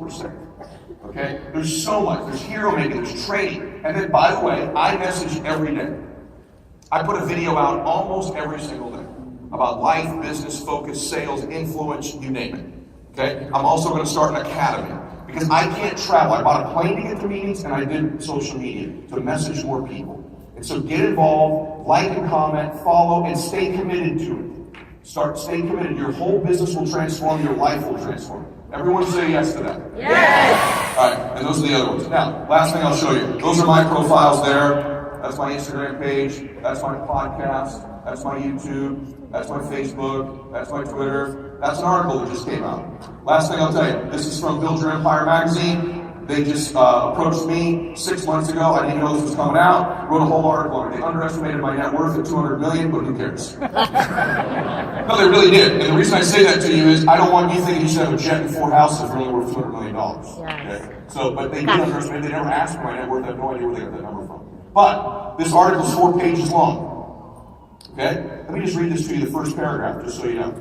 1%. Okay? There's so much. There's hero making, there's training. And then, by the way, I message every day. I put a video out almost every single day about life, business, focus, sales, influence, you name it. Okay? I'm also going to start an academy because I can't travel. I bought a plane to get to meetings and I did social media to message more people. And so get involved, like and comment, follow, and stay committed to it. Stay committed. Your whole business will transform, your life will transform. Everyone say yes to that. Yes! All right, and those are the other ones. Now, last thing I'll show you. Those are my profiles there. That's my Instagram page. That's my podcast. That's my YouTube. That's my Facebook. That's my Twitter. That's an article that just came out. Last thing I'll tell you. This is from Build Your Empire magazine. They just approached me 6 months ago. I didn't even know this was coming out. Wrote a whole article on it. They underestimated my net worth at $200 million, but who cares? No, they really did. And the reason I say that to you is I don't want you thinking you should have a jet and 4 houses if you're only worth $200 million. Okay? So, but they did underestimate. They never asked for my net worth. I have no idea where they got that number from. But this article is 4 pages long. Okay? Let me just read this to you, the first paragraph, just so you know.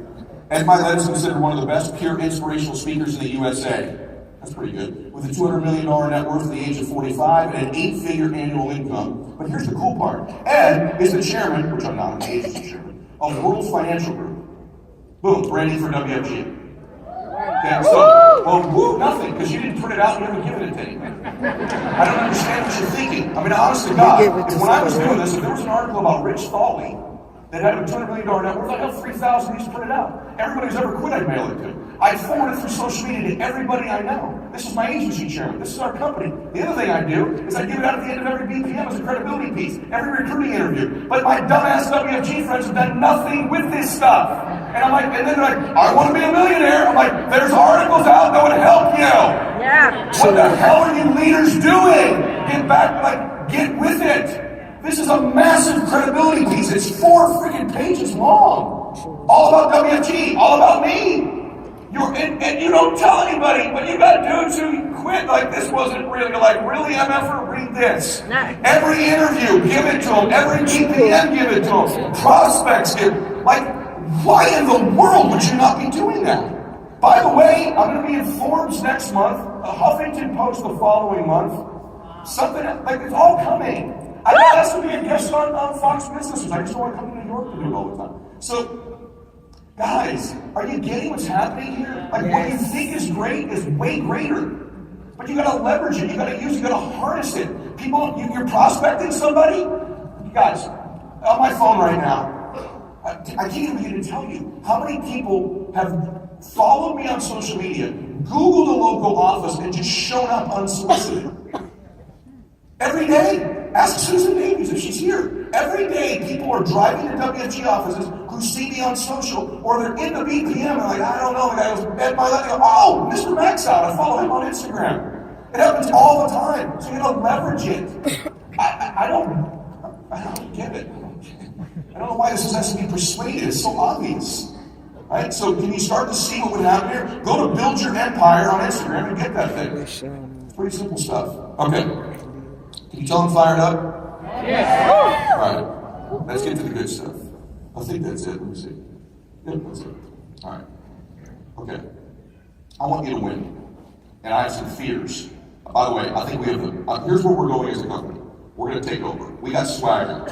Mylett is considered one of the best pure inspirational speakers in the USA. That's pretty good. With a $200 million net worth at the age of 45 and an 8-figure annual income. But here's the cool part. Ed is the chairman, which I'm not, I'm the agency chairman, of World Financial Group. Boom, branding for WFG. Okay, so, well, woo, nothing, because you didn't print it out and you haven't given it to anyone. I don't understand what you're thinking. I mean, honest to God, if when I was doing this, if there was an article about Rich Thawley that had a $200 million net worth, I'd have 3,000 of these printed out. Everybody who's ever quit, I'd mail it to. I'd forward it through social media to everybody I know. This is my agency chairman. This is our company. The other thing I do is I give it out at the end of every BPM as a credibility piece, every recruiting interview. But my dumbass WFG friends have done nothing with this stuff. And I'm like, and then they're like, I want to be a millionaire. I'm like, there's articles out that would help you. Yeah. What the hell are you leaders doing? Get back, like, get with it. This is a massive credibility piece. It's 4 freaking pages long. All about WFG, all about me. And you don't tell anybody, but you got dudes who quit like this wasn't really, like, really, MFer, read this. Every interview, give it to them. Every GPM, give it to them. Prospects, like, why in the world would you not be doing that? By the way, I'm going to be in Forbes next month, a Huffington Post the following month. Something, like, it's all coming. I got asked to be a guest on Fox Business. I just don't want to come to New York to do it all the time. So, guys, are you getting what's happening here? Like, what you think is great is way greater. But you gotta leverage it, you gotta use it, you gotta harness it. People, you're prospecting somebody? You guys, on my phone right now, I can't even begin to tell you how many people have followed me on social media, Googled a local office, and just shown up unsolicited. Every day. Ask Susan Davies if she's here. Every day, people are driving to WFG offices who see me on social, or they're in the BPM and like, I don't know. The guy goes, Ed Mylett, they go, oh, Mr. Max out. I follow him on Instagram. It happens all the time. So you gotta leverage it. I don't get it. I don't know why this has to be persuaded. It's so obvious. Right? So can you start to see what would happen here? Go to Build Your Empire on Instagram and get that thing. It's pretty simple stuff. Okay. Can you tell I'm fired up? Yes. All right. Let's get to the good stuff. I think that's it. Let me see. Yep, that's it. All right. Okay. I want you to win. And I have some fears. By the way, I think we have here's where we're going as a company. We're going to take over. We got swagger.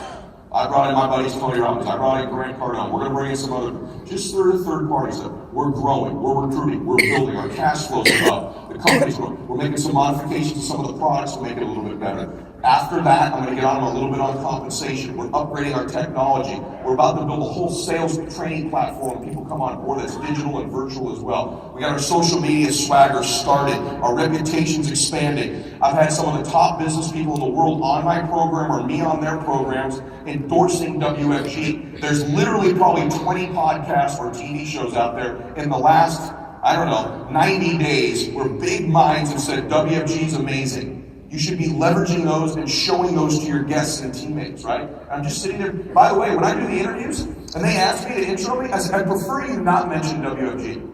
I brought in my buddies Tony Robbins. I brought in Grant Cardone. We're going to bring in some other, just third party stuff. We're growing. We're recruiting. We're building. Our cash flows are up. The company's growing. We're making some modifications to some of the products to make it a little bit better. After that, I'm going to get on a little bit on compensation. We're upgrading our technology. We're about to build a whole sales training platform. People come on board that's digital and virtual as well. We got our social media swagger started. Our reputation's expanding. I've had some of the top business people in the world on my program or me on their programs endorsing WFG. There's literally probably 20 podcasts or TV shows out there in the last, 90 days where big minds have said WFG is amazing. You should be leveraging those and showing those to your guests and teammates, right? I'm just sitting there. By the way, when I do the interviews and they ask me to intro me, I said, I prefer you not mention WFG.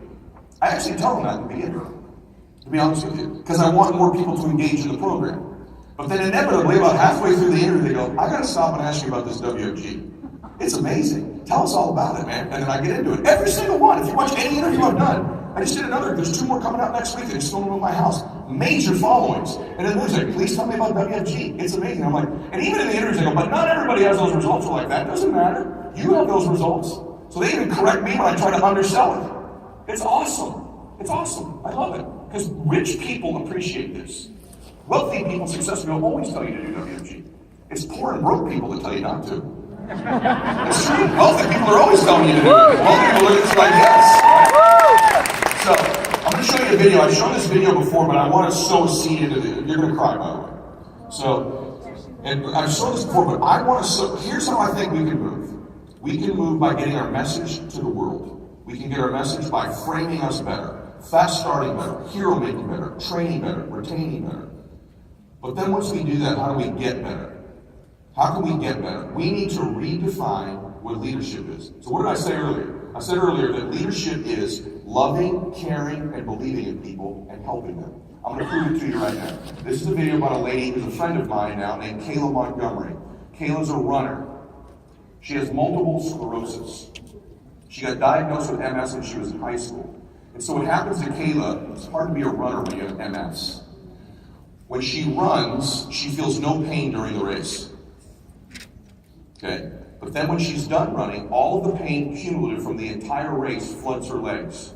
I actually tell them that in the beginning, to be honest with you, because I want more people to engage in the program. But then inevitably, about halfway through the interview, they go, I gotta stop and ask you about this WFG. It's amazing. Tell us all about it, man. And then I get into it. Every single one. If you watch any interview I've done, I just did another. There's 2 more coming out next week. They just filmed them at my house. Major followings. And then there's like, please tell me about WFG. It's amazing. I'm like, and even in the interviews, they go, but not everybody has those results. Are like, that doesn't matter. You have those results. So they even correct me when I try to undersell it. It's awesome. It's awesome. I love it. Because rich people appreciate this. Wealthy people, successful people always tell you to do WFG. It's poor and broke people that tell you not to. It's true. Wealthy people are always telling you to do it. Wealthy people are just like, yes. So, I'm going to show you a video. I've shown this video before, but I want to sow a seed into it. You're going to cry, by the way. So, and I've shown this before, but I want to sow. Here's how I think we can move. We can move by getting our message to the world. We can get our message by framing us better, fast starting better, hero making better, training better, retaining better. But then once we do that, how do we get better? How can we get better? We need to redefine what leadership is. So what did I say earlier? I said earlier that leadership is loving, caring, and believing in people and helping them. I'm going to prove it to you right now. This is a video about a lady who's a friend of mine now named Kayla Montgomery. Kayla's a runner. She has multiple sclerosis. She got diagnosed with MS when she was in high school. And so what happens to Kayla, it's hard to be a runner when you have MS. When she runs, she feels no pain during the race. Okay? But then when she's done running, all of the pain cumulative from the entire race floods her legs.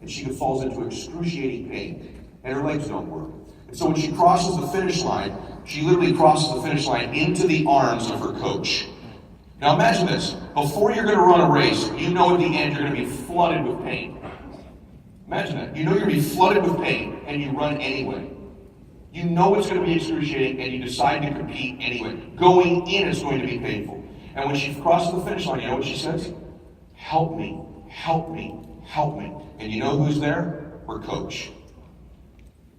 And she falls into excruciating pain. And her legs don't work. And so when she crosses the finish line, she literally crosses the finish line into the arms of her coach. Now imagine this. Before you're going to run a race, you know at the end you're going to be flooded with pain. Imagine that. You know you're going to be flooded with pain, and you run anyway. You know it's going to be excruciating, and you decide to compete anyway. Going in is going to be painful. And when she crosses the finish line, you know what she says? Help me, help me, help me. And you know who's there? Her coach.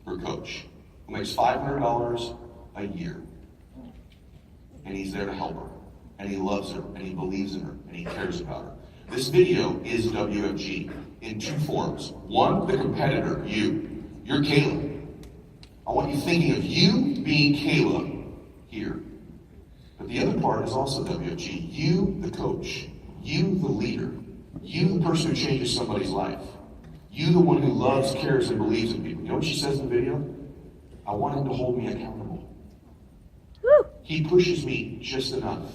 Her coach. Who makes $500 a year. And he's there to help her. And he loves her, and he believes in her, and he cares about her. This video is WFG in 2 forms. One, the competitor, you. You're Kayla. I want you thinking of you being Kayla here. But the other part is also WFG. You, the coach. You, the leader. You, the person who changes somebody's life. You, the one who loves, cares, and believes in people. You know what she says in the video? I want him to hold me accountable. He pushes me just enough.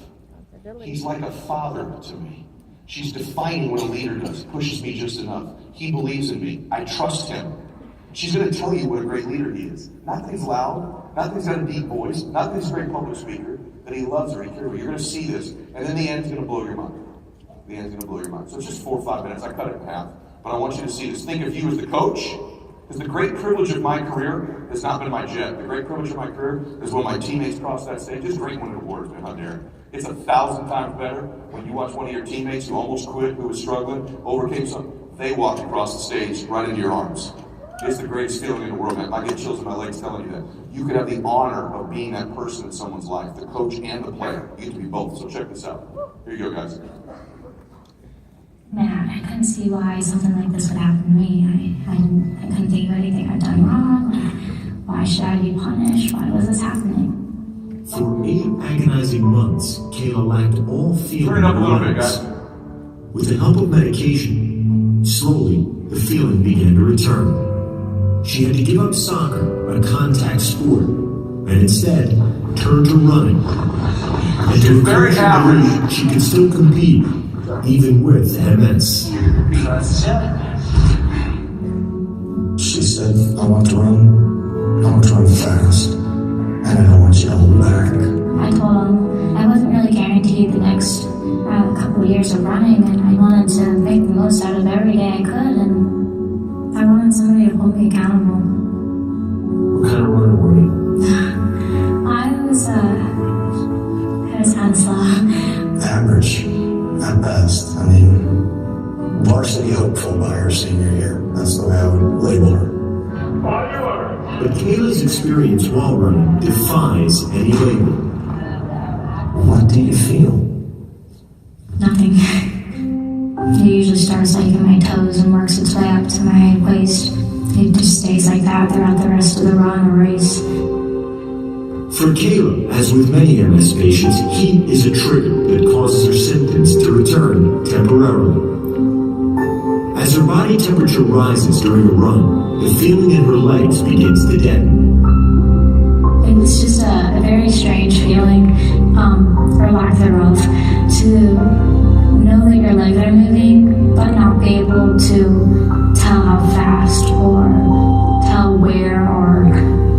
He's like a father to me. She's defining what a leader does. Pushes me just enough. He believes in me. I trust him. She's going to tell you what a great leader he is. Not that he's loud. Not that he's got a deep voice. Not that he's a great public speaker. That he loves her. He cares for her. You're going to see this. And then the end's going to blow your mind. The end's going to blow your mind. So it's just 4 or 5 minutes. I cut it in half. But I want you to see this. Think of you as the coach. Because the great privilege of my career has not been my jet. The great privilege of my career is when my teammates cross that stage. Just great winning awards, man. How dare. It's 1,000 times better when you watch one of your teammates who almost quit, who was struggling, overcame something. They walked across the stage right into your arms. It's the greatest feeling in the world, man. I get chills in my legs telling you that. You could have the honor of being that person in someone's life, the coach and the player. You get to be both. So check this out. Here you go, guys. Man, I couldn't see why something like this would happen to me. I couldn't think of anything I'd done wrong. Why should I be punished? Why was this happening? For 8 agonizing months, Kayla lacked all feeling. Turn it up a little bit, guys. With the help of medication, slowly the feeling began to return. She had to give up soccer, a contact sport, and instead turn to running. And to very average. She could still compete, even with MS. She said, I want to run fast, and I don't want you to hold back. I told him I wasn't really guaranteed the next couple of years of running, and I wanted to make the most out of every day I could, and I wanted somebody to hold me accountable. What kind of runner were you? I was kind of slow. Average, at best. I mean, varsity hopeful by her senior year. That's the way I would label her. But Kayla's experience while running defies any label. What do you feel? Nothing. It usually starts like in my toes and works its way up to my waist. It just stays like that throughout the rest of the run or race. For Kayla, as with many MS patients, heat is a trigger that causes her symptoms to return temporarily. As her body temperature rises during a run, the feeling in her legs begins to deaden. It's just a very strange feeling, or lack thereof, to know that your legs are moving, but not be able to tell how fast or tell where or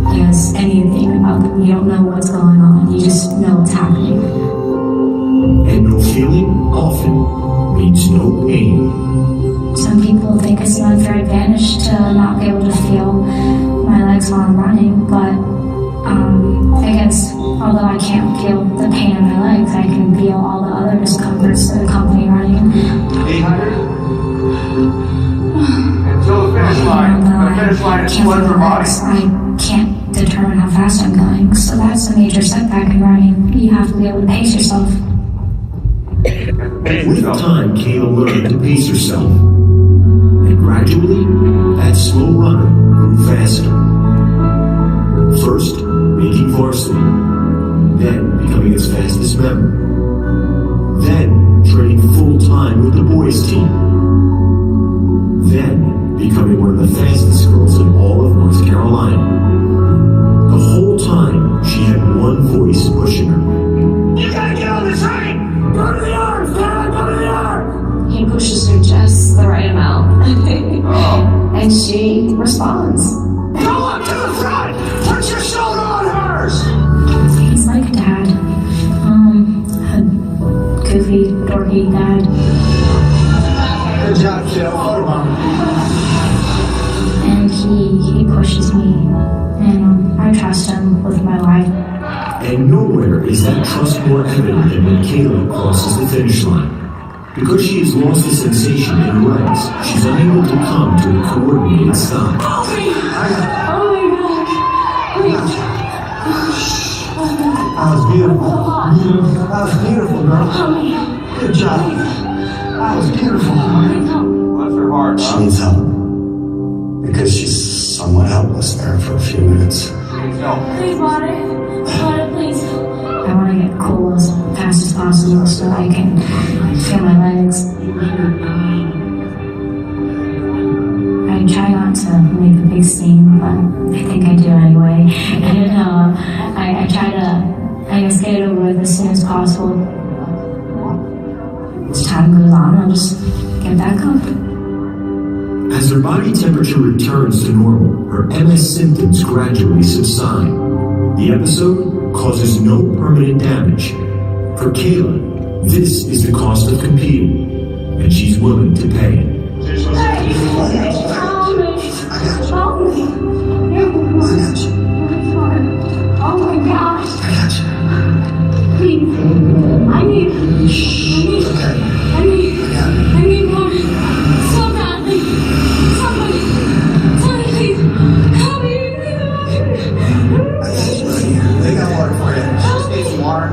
I guess anything about them. You don't know what's going on. You just know it's happening. And no feeling often means no pain. Some people think it's an unfair advantage to not be able to feel my legs while I'm running, but I guess although I can't feel the pain in my legs, I can feel all the other discomforts that accompany running. 800? Until the finish line. The finish line is one for body. I can't determine how fast I'm going, so that's a major setback in running. You have to be able to pace yourself. With time, Kayla learned to pace herself. And gradually, that slow runner grew faster. First, making varsity, then becoming its fastest member, then training full-time with the boys' team, then becoming one of the fastest girls in all of North Carolina. The whole time, she had one voice pushing her. You gotta get on the train! Go to the arms! Go to the arms! He pushes her just the right amount. And she responds. Go up to the front! Put your shoulder on hers! He's like a dad. A goofy, dorky dad. Good job, kiddo. Photobomb. And he pushes me. And I trust him with my life. And nowhere is that trust more evident than when Kayla crosses the finish line. Because she has lost the sensation in her legs, she's unable to come to a coordinated stop. Oh my God. That was beautiful. That was beautiful, girl. Good job. That was beautiful. Bless her heart, She huh? needs help. Because she's somewhat helpless there for a few minutes. She needs help. Please, water. Water, please. I want to get cool as fast as possible so I can feel my legs. I try not to make a big scene, but I think I do anyway. And I try to, I guess, get it over with as soon as possible. As time goes on, I'll just get back up. As her body temperature returns to normal, her MS symptoms gradually subside. The episode causes no permanent damage. For Kayla, this is the cost of competing, and she's willing to pay it. Oh my gosh. Please. I need more. So badly. Somebody, please. Help me. They got water for you. Just need some water.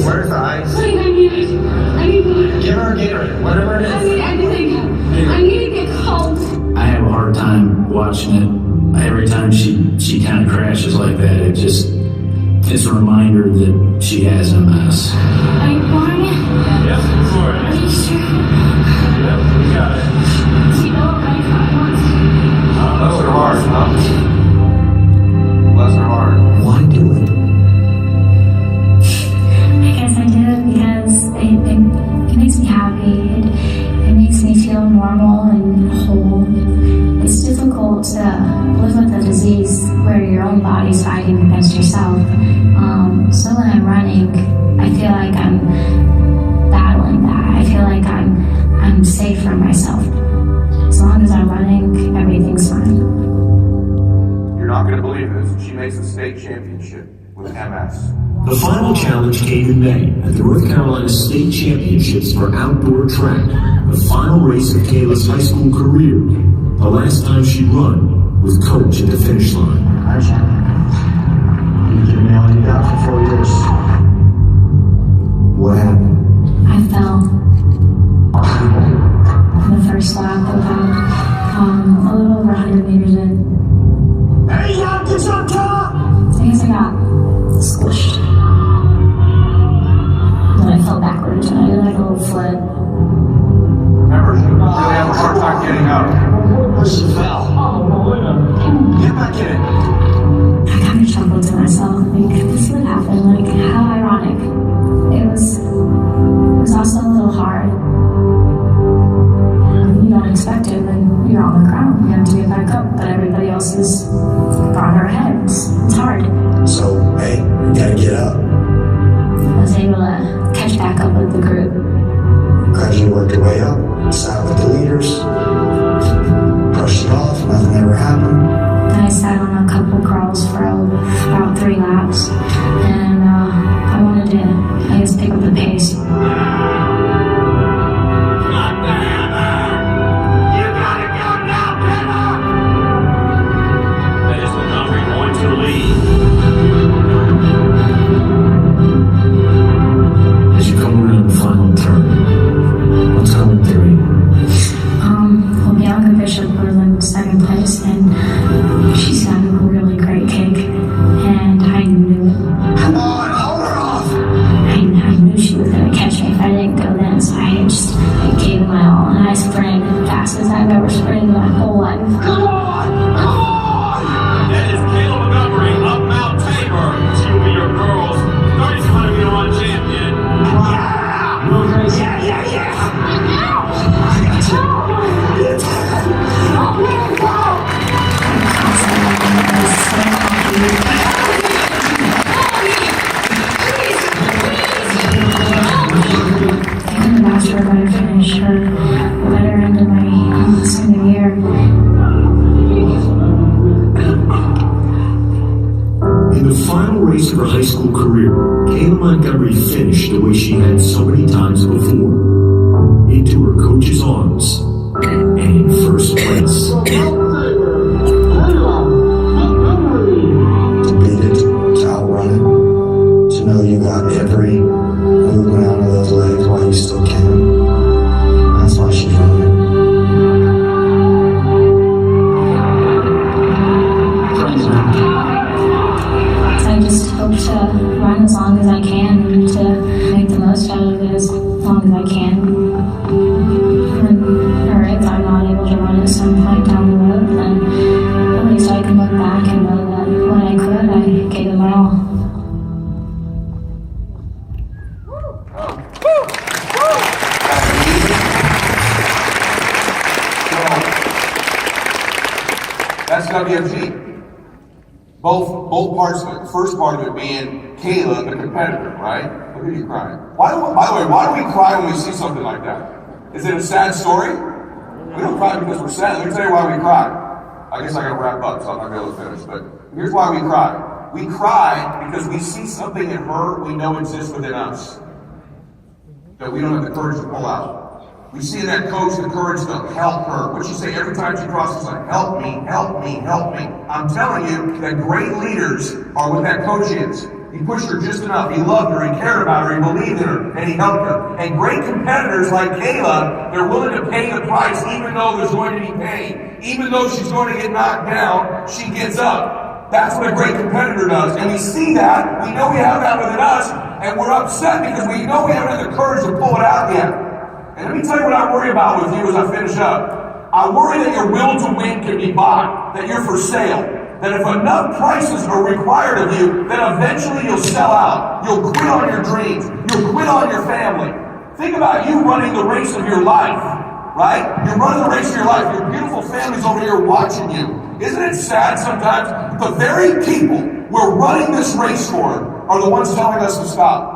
Where's the ice? Please, I need more. Give her a Gatorade, whatever it I is. need everything. I need to get cold. I have a hard time watching it. Every time she kind of crashes like that, it's a reminder that she has MS. Are you pouring it? Yep, for it. Are you sure? Yep, we got it. Do you know what my car wants? Bless her heart, huh? Bless her heart. Why do it? I guess I do it because it makes me happy. It makes me feel normal and whole. It's difficult to live with a disease where your own body's fighting against yourself. So when I'm running, I feel like I'm battling that. I feel like I'm safe for myself. As long as I'm running, everything's fine. You're not going to believe this. She makes the state championship with MS. The final challenge came in May at the North Carolina State Championships for outdoor track, the final race of Kayla's high school career. The last time she'd run with Coach at the finish line. You give me all you got for 4 years. What happened? I fell in the first lap about a little over 100 meters in. Hey, up, it's on top! I guess I got squished. Then I fell backwards and I did like a little flip. Remember, she really have a hard time getting brought her ahead. It's hard. So, hey, you gotta get up. I was able to catch back up with the group. Gradually worked your way up, sat with the leaders, brushed it off, nothing ever happened. Then I sat on a couple crawls for about 3 laps, and I wanted to, I guess, pick up the pace. As you come around the final turn, what's coming through you? Well, Bianca Bishop was in 2nd place, and she's got a really great kick, and I knew it. Come on, hold her off! I knew she was going to catch me if I didn't go then, so I gave it my all, and I sprinted as fast as I've ever sprinted my whole life. Come on! Come on! That is Caleb Montgomery of Mount Tabor. She will be your girls' 3,200-meter-run champion. I couldn't ask her about to finish her better end of my senior year. In the final race of her high school career, Kayla Montgomery finished the way she had so many times before, into her coach's arms, and in first place. To beat it, to outrun it, to know you got every movement out of those legs while you still can. That's why she's running. I just hope to run as long as I can and to make the most out of it as long as I can. Or if I'm not able to run at some point down the road, then at least I can look back and know that when I could, I gave it my all. That's WFG. Both parts of it. The first part of it being Kayla, the competitor, right? Look at you crying. By the way, why do we cry when we see something like that? Is it a sad story? We don't cry because we're sad. Let me tell you why we cry. I guess I gotta wrap up, so I'm not gonna be able to finish. But here's why we cry. We cry because we see something in her we know exists within us that we don't have the courage to pull out. We see in that coach the courage to help her. What you say every time she crosses the line, help me, help me, help me. I'm telling you that great leaders are what that coach is. He pushed her just enough. He loved her, he cared about her, he believed in her, and he helped her. And great competitors like Kayla, they're willing to pay the price even though there's going to be pain. Even though she's going to get knocked down, she gets up. That's what a great competitor does. And we see that, we know we have that within us, and we're upset because we know we haven't had the courage to pull it out yet. And let me tell you what I worry about with you as I finish up. I worry that your will to win can be bought, that you're for sale, that if enough prices are required of you, then eventually you'll sell out. You'll quit on your dreams. You'll quit on your family. Think about you running the race of your life, right? You're running the race of your life. Your beautiful family's over here watching you. Isn't it sad sometimes that the very people we're running this race for are the ones telling us to stop?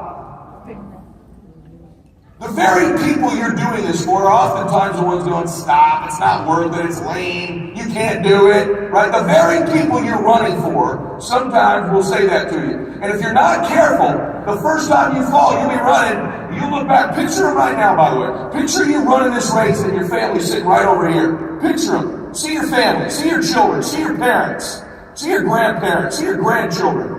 The very people you're doing this for are oftentimes the ones going, stop, it's not worth it, it's lame, you can't do it, right? The very people you're running for sometimes will say that to you. And if you're not careful, the first time you fall, you'll be running, you look back, picture them right now, by the way. Picture you running this race and your family sitting right over here. Picture them. See your family, see your children, see your parents, see your grandparents, see your grandchildren.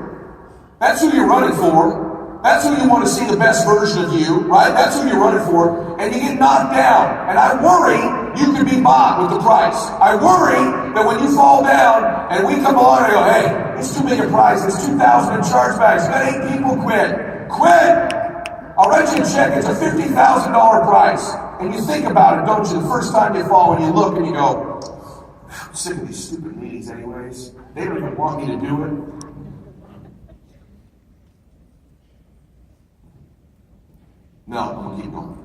That's who you're running for. That's who you want to see the best version of you, right? That's who you're running for. And you get knocked down. And I worry you could be bought with the price. I worry that when you fall down and we come along and go, hey, it's too big a price. It's $2,000 in chargebacks. You got 8 people, quit. Quit! I'll write you a check. It's a $50,000 price. And you think about it, don't you? The first time you fall and you look and you go, I'm sick of these stupid meetings anyways. They don't even want me to do it. No, we'll keep going.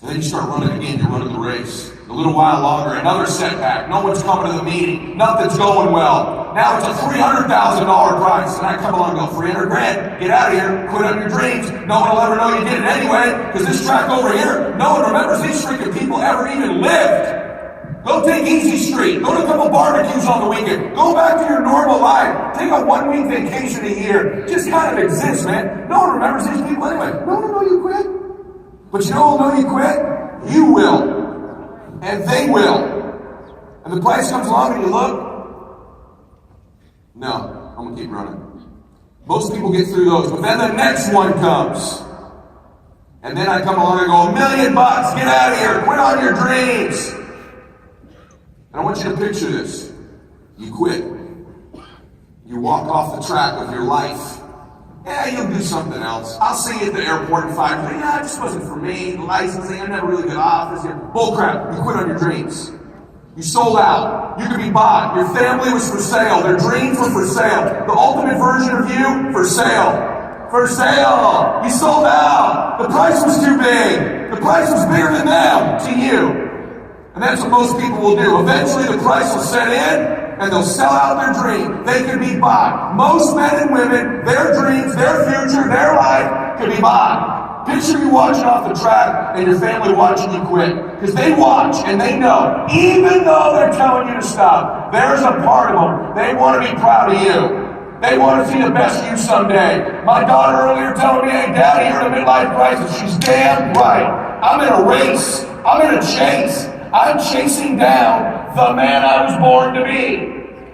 And then you start running again, you're running the race. A little while longer, another setback. No one's coming to the meeting. Nothing's going well. Now it's a $300,000 prize. And I come along and go, 300 grand, get out of here, quit on your dreams. No one will ever know you did it anyway, because this track over here, no one remembers these freaking people ever even lived. Go take Easy Street. Go to a couple barbecues on the weekend. Go back to your normal life. Take a 1 week vacation a year. Just kind of exist, man. No one remembers these people anyway. No one will know you quit. But you know who'll know you quit? You will. And they will. And the price comes along and you look. No, I'm going to keep running. Most people get through those. But then the next one comes. And then I come along and go, $1 million. Get out of here. Quit on your dreams. And I want you to picture this. You quit. You walk off the track of your life. Yeah, you'll do something else. I'll see you at the airport in 5 minutes. Yeah, it just wasn't for me. The licensing, I never really good office. Bullcrap. You quit on your dreams. You sold out. You could be bought. Your family was for sale. Their dreams were for sale. The ultimate version of you, for sale. For sale. You sold out. The price was too big. The price was bigger than them to you. And that's what most people will do. Eventually the price will set in and they'll sell out their dream. They can be bought. Most men and women, their dreams, their future, their life can be bought. Picture you watching off the track and your family watching you quit. Because they watch and they know, even though they're telling you to stop, there's a part of them. They want to be proud of you. They want to see the best of you someday. My daughter earlier telling me, hey, Daddy, you're in a midlife crisis. She's damn right. I'm in a race. I'm in a chase. I'm chasing down the man I was born to be.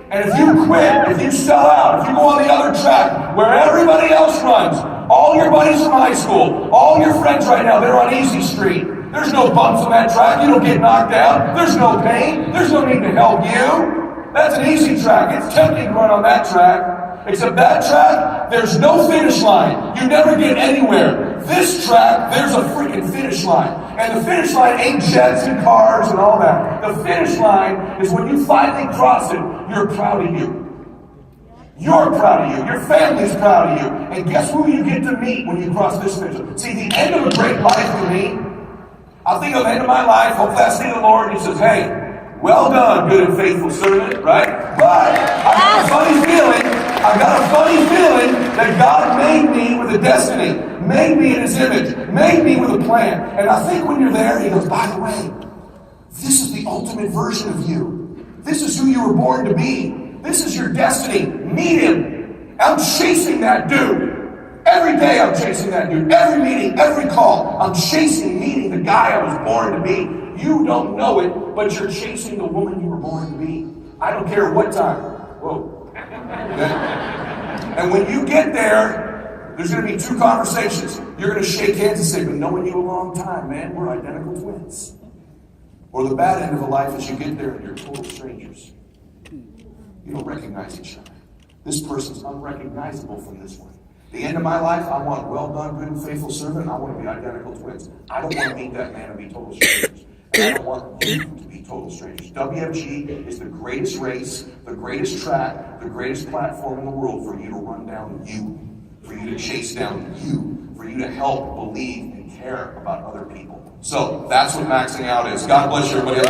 And if you quit, if you sell out, if you go on the other track where everybody else runs, all your buddies from high school, all your friends right now, they're on Easy Street. There's no bumps on that track. You don't get knocked down. There's no pain. There's no need to help you. That's an easy track. It's tempting to run on that track. Except that track, there's no finish line. You never get anywhere. This track, there's a freaking finish line. And the finish line ain't jets and cars and all that. The finish line is when you finally cross it, you're proud of you. You're proud of you. Your family's proud of you. And guess who you get to meet when you cross this finish line? See, the end of a great life for me, I'll think of the end of my life, hopefully I see the Lord, and He says, hey, well done, good and faithful servant, right? But I've got a funny feeling that God made me with a destiny, made me in His image, made me with a plan. And I think when you're there, He goes, by the way, this is the ultimate version of you. This is who you were born to be. This is your destiny. Meet Him. I'm chasing that dude. Every day I'm chasing that dude. Every meeting, every call, I'm chasing meeting the guy I was born to be. You don't know it, but you're chasing the woman you were born to be. I don't care what time. Whoa. And when you get there, there's going to be 2 conversations. You're going to shake hands and say, been knowing you a long time, man. We're identical twins. Or the bad end of a life is you get there and you're total strangers. You don't recognize each other. This person's unrecognizable from this one. The end of my life, I want well done, good and faithful servant. I want to be identical twins. I don't want to meet that man and be total strangers. And I don't want you to be total strangers. WFG is the greatest race, the greatest track, the greatest platform in the world for you to run down you, for you to chase down you, for you to help, believe, and care about other people. So that's what maxing out is. God bless you, everybody.